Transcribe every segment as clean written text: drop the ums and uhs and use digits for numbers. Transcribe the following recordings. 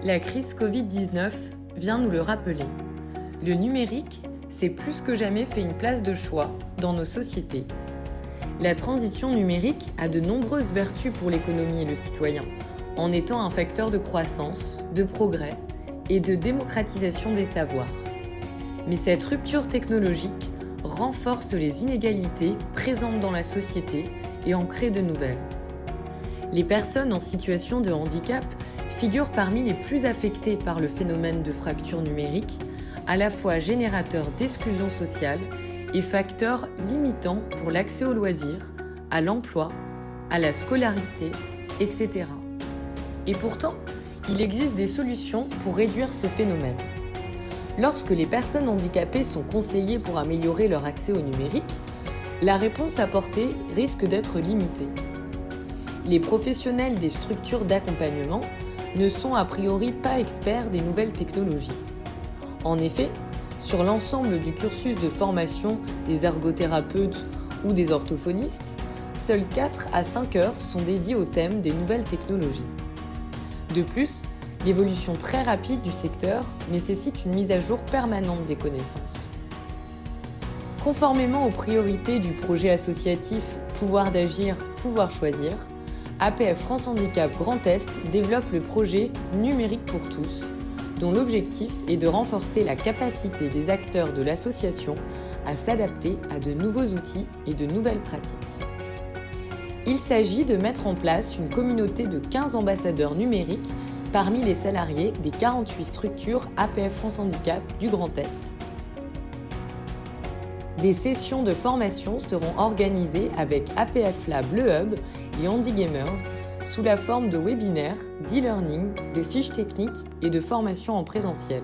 La crise Covid-19 vient nous le rappeler. Le numérique s'est plus que jamais fait une place de choix dans nos sociétés. La transition numérique a de nombreuses vertus pour l'économie et le citoyen, en étant un facteur de croissance, de progrès et de démocratisation des savoirs. Mais cette rupture technologique renforce les inégalités présentes dans la société et en crée de nouvelles. Les personnes en situation de handicap figurent parmi les plus affectées par le phénomène de fracture numérique, à la fois générateur d'exclusion sociale et facteur limitant pour l'accès aux loisirs, à l'emploi, à la scolarité, etc. Et pourtant, il existe des solutions pour réduire ce phénomène. Lorsque les personnes handicapées sont conseillées pour améliorer leur accès au numérique, la réponse apportée risque d'être limitée. Les professionnels des structures d'accompagnement ne sont a priori pas experts des nouvelles technologies. En effet, sur l'ensemble du cursus de formation des ergothérapeutes ou des orthophonistes, seules 4 à 5 heures sont dédiées au thème des nouvelles technologies. De plus, l'évolution très rapide du secteur nécessite une mise à jour permanente des connaissances. Conformément aux priorités du projet associatif Pouvoir d'agir, pouvoir choisir, APF France Handicap Grand Est développe le projet Numérique pour tous, dont l'objectif est de renforcer la capacité des acteurs de l'association à s'adapter à de nouveaux outils et de nouvelles pratiques. Il s'agit de mettre en place une communauté de 15 ambassadeurs numériques parmi les salariés des 48 structures APF France Handicap du Grand Est. Des sessions de formation seront organisées avec APF Lab Le Hub et Handy Gamers sous la forme de webinaires, d'e-learning, de fiches techniques et de formations en présentiel.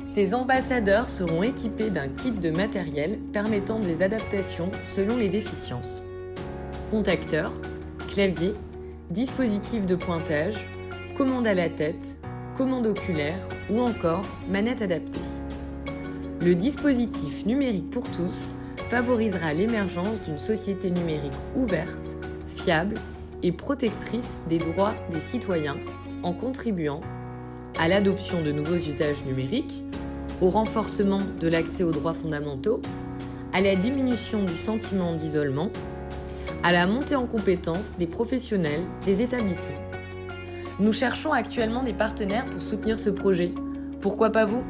Ces ambassadeurs seront équipés d'un kit de matériel permettant des adaptations selon les déficiences. Contacteurs, clavier, dispositifs de pointage, commande à la tête, commande oculaire ou encore manette adaptée. Le dispositif numérique pour tous favorisera l'émergence d'une société numérique ouverte, fiable et protectrice des droits des citoyens en contribuant à l'adoption de nouveaux usages numériques, au renforcement de l'accès aux droits fondamentaux, à la diminution du sentiment d'isolement, à la montée en compétence des professionnels des établissements. Nous cherchons actuellement des partenaires pour soutenir ce projet. Pourquoi pas vous ?